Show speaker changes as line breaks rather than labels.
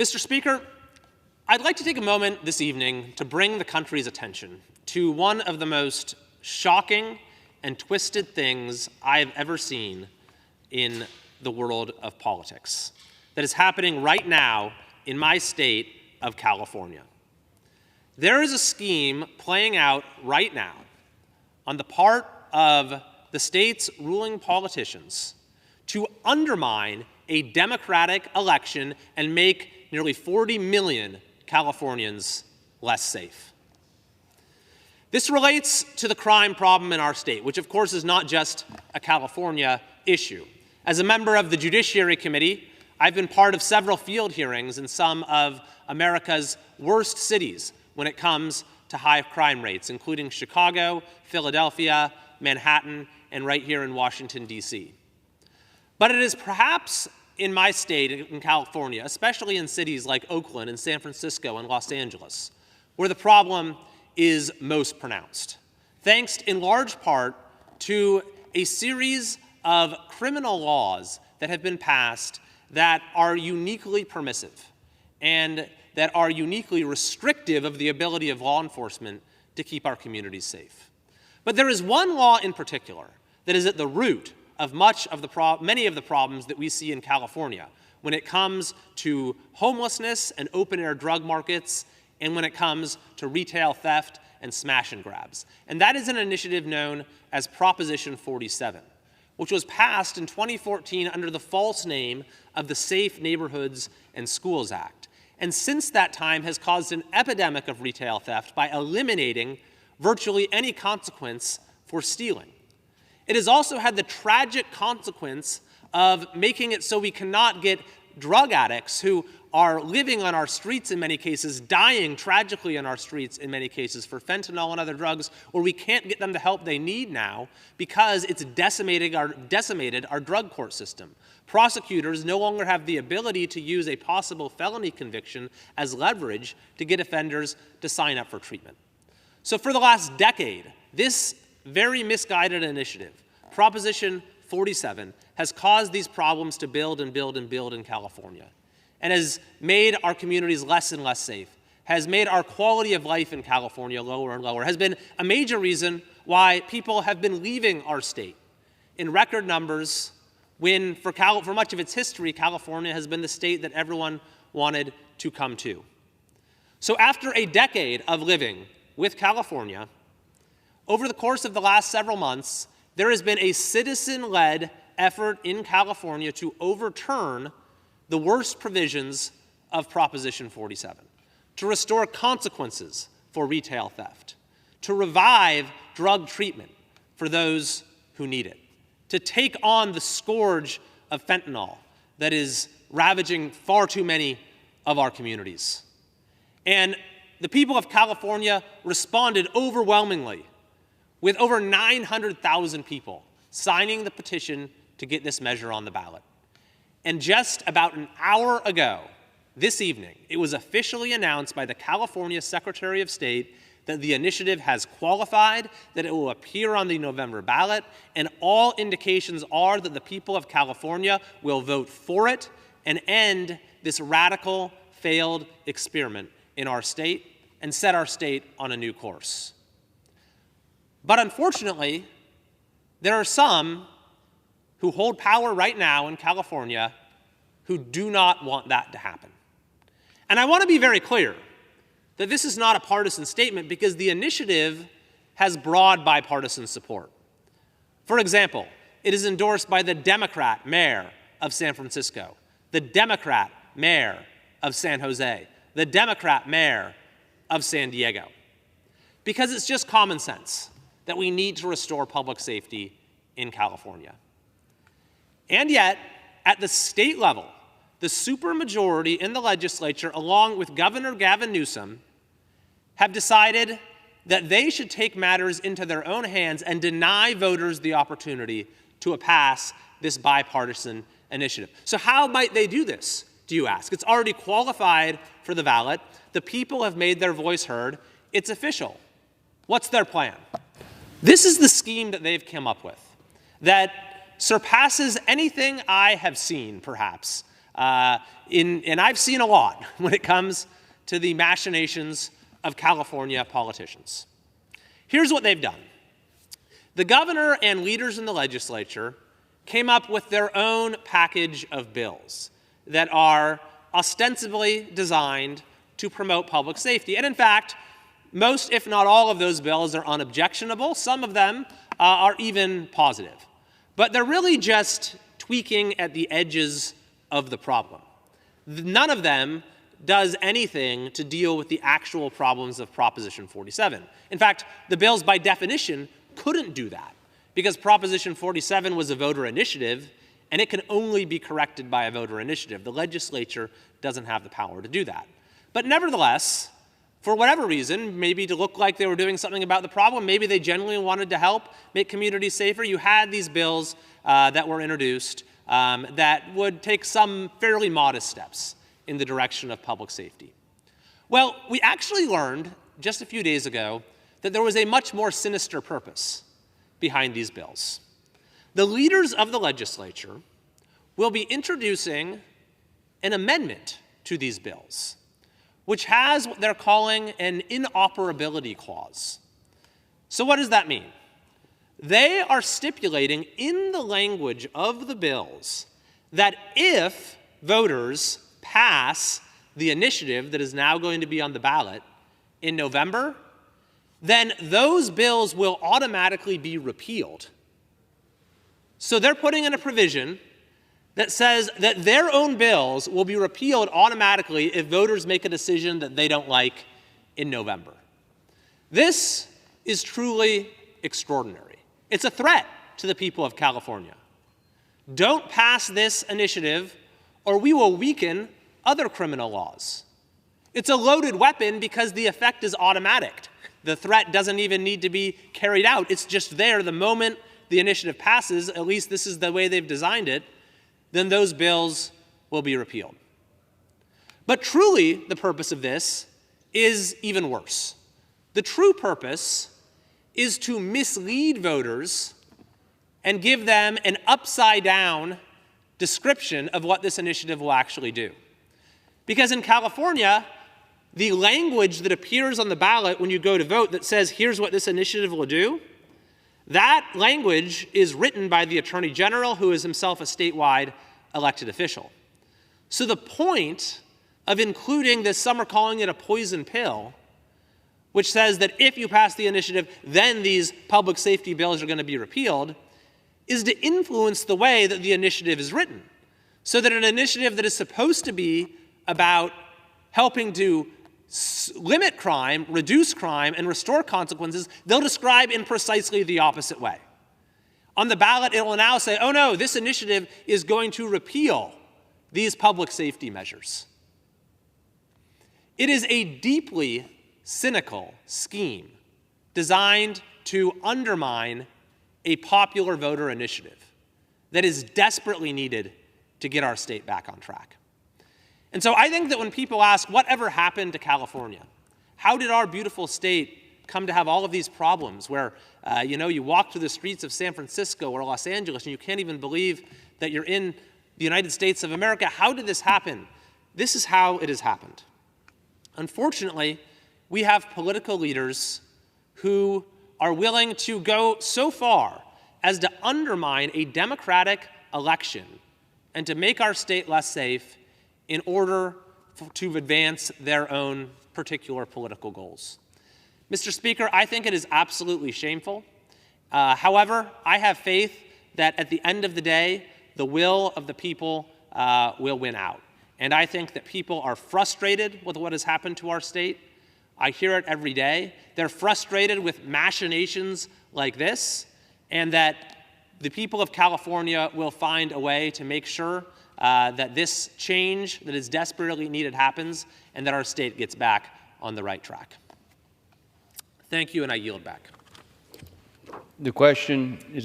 Mr. Speaker, I'd like to take a moment this evening to bring the country's attention to one of the most shocking and twisted things I've ever seen in the world of politics that is happening right now in my state of California. There is a scheme playing out right now on the part of the state's ruling politicians to undermine a democratic election and make nearly 40 million Californians less safe. This relates to the crime problem in our state, which of course is not just a California issue. As a member of the Judiciary Committee, I've been part of several field hearings in some of America's worst cities when it comes to high crime rates, including Chicago, Philadelphia, Manhattan, and right here in Washington, D.C. But it is perhaps in my state, in California, especially in cities like Oakland and San Francisco and Los Angeles, where the problem is most pronounced, thanks in large part to a series of criminal laws that have been passed that are uniquely permissive and that are uniquely restrictive of the ability of law enforcement to keep our communities safe. But there is one law in particular that is at the root of many of the problems that we see in California when it comes to homelessness and open-air drug markets and when it comes to retail theft and smash and grabs. And that is an initiative known as Proposition 47, which was passed in 2014 under the false name of the Safe Neighborhoods and Schools Act. And since that time has caused an epidemic of retail theft by eliminating virtually any consequence for stealing. It has also had the tragic consequence of making it so we cannot get drug addicts who are living on our streets in many cases, dying tragically on our streets in many cases for fentanyl and other drugs, or we can't get them the help they need now because it's decimated our drug court system. Prosecutors no longer have the ability to use a possible felony conviction as leverage to get offenders to sign up for treatment. So for the last decade, this very misguided initiative, Proposition 47, has caused these problems to build and build and build in California, and has made our communities less and less safe, has made our quality of life in California lower and lower, has been a major reason why people have been leaving our state in record numbers when, for much of its history, California has been the state that everyone wanted to come to. So after a decade of living with California, over the course of the last several months, there has been a citizen-led effort in California to overturn the worst provisions of Proposition 47, to restore consequences for retail theft, to revive drug treatment for those who need it, to take on the scourge of fentanyl that is ravaging far too many of our communities. And the people of California responded overwhelmingly, with over 900,000 people signing the petition to get this measure on the ballot. And just about an hour ago, this evening, it was officially announced by the California Secretary of State that the initiative has qualified, that it will appear on the November ballot, and all indications are that the people of California will vote for it and end this radical, failed experiment in our state and set our state on a new course. But unfortunately, there are some who hold power right now in California who do not want that to happen. And I want to be very clear that this is not a partisan statement because the initiative has broad bipartisan support. For example, it is endorsed by the Democrat mayor of San Francisco, the Democrat mayor of San Jose, the Democrat mayor of San Diego, because it's just common sense that we need to restore public safety in California. And yet, at the state level, the supermajority in the legislature, along with Governor Gavin Newsom, have decided that they should take matters into their own hands and deny voters the opportunity to pass this bipartisan initiative. So how might they do this, do you ask? It's already qualified for the ballot. The people have made their voice heard. It's official. What's their plan? This is the scheme that they've come up with that surpasses anything I have seen, perhaps, And I've seen a lot when it comes to the machinations of California politicians. Here's what they've done. The governor and leaders in the legislature came up with their own package of bills that are ostensibly designed to promote public safety. And in fact, most, if not all, of those bills are unobjectionable. Some of them are even positive. But they're really just tweaking at the edges of the problem. None of them does anything to deal with the actual problems of Proposition 47. In fact, the bills by definition couldn't do that because Proposition 47 was a voter initiative and it can only be corrected by a voter initiative. The legislature doesn't have the power to do that. But nevertheless, for whatever reason, maybe to look like they were doing something about the problem, maybe they genuinely wanted to help make communities safer, you had these bills that were introduced that would take some fairly modest steps in the direction of public safety. Well, we actually learned just a few days ago that there was a much more sinister purpose behind these bills. The leaders of the legislature will be introducing an amendment to these bills, which has what they're calling an inoperability clause. So what does that mean? They are stipulating in the language of the bills that if voters pass the initiative that is now going to be on the ballot in November, then those bills will automatically be repealed. So they're putting in a provision that says that their own bills will be repealed automatically if voters make a decision that they don't like in November. This is truly extraordinary. It's a threat to the people of California. Don't pass this initiative or we will weaken other criminal laws. It's a loaded weapon because the effect is automatic. The threat doesn't even need to be carried out. It's just there the moment the initiative passes, at least this is the way they've designed it, then those bills will be repealed. But truly, the purpose of this is even worse. The true purpose is to mislead voters and give them an upside-down description of what this initiative will actually do. Because in California, the language that appears on the ballot when you go to vote that says, here's what this initiative will do, that language is written by the Attorney General, who is himself a statewide elected official. So the point of including this, some are calling it a poison pill, which says that if you pass the initiative, then these public safety bills are going to be repealed, is to influence the way that the initiative is written. So that an initiative that is supposed to be about helping to limit crime, reduce crime, and restore consequences, they'll describe in precisely the opposite way. On the ballot, it will now say, oh no, this initiative is going to repeal these public safety measures. It is a deeply cynical scheme designed to undermine a popular voter initiative that is desperately needed to get our state back on track. And so I think that when people ask, whatever happened to California? How did our beautiful state come to have all of these problems where, you walk through the streets of San Francisco or Los Angeles and you can't even believe that you're in the United States of America? How did this happen? This is how it has happened. Unfortunately, we have political leaders who are willing to go so far as to undermine a democratic election and to make our state less safe in order to advance their own particular political goals. Mr. Speaker, I think it is absolutely shameful. However, I have faith that at the end of the day, the will of the people will win out. And I think that people are frustrated with what has happened to our state. I hear it every day. They're frustrated with machinations like this, and that the people of California will find a way to make sure that this change that is desperately needed happens and that our state gets back on the right track. Thank you, and I yield back.
The question is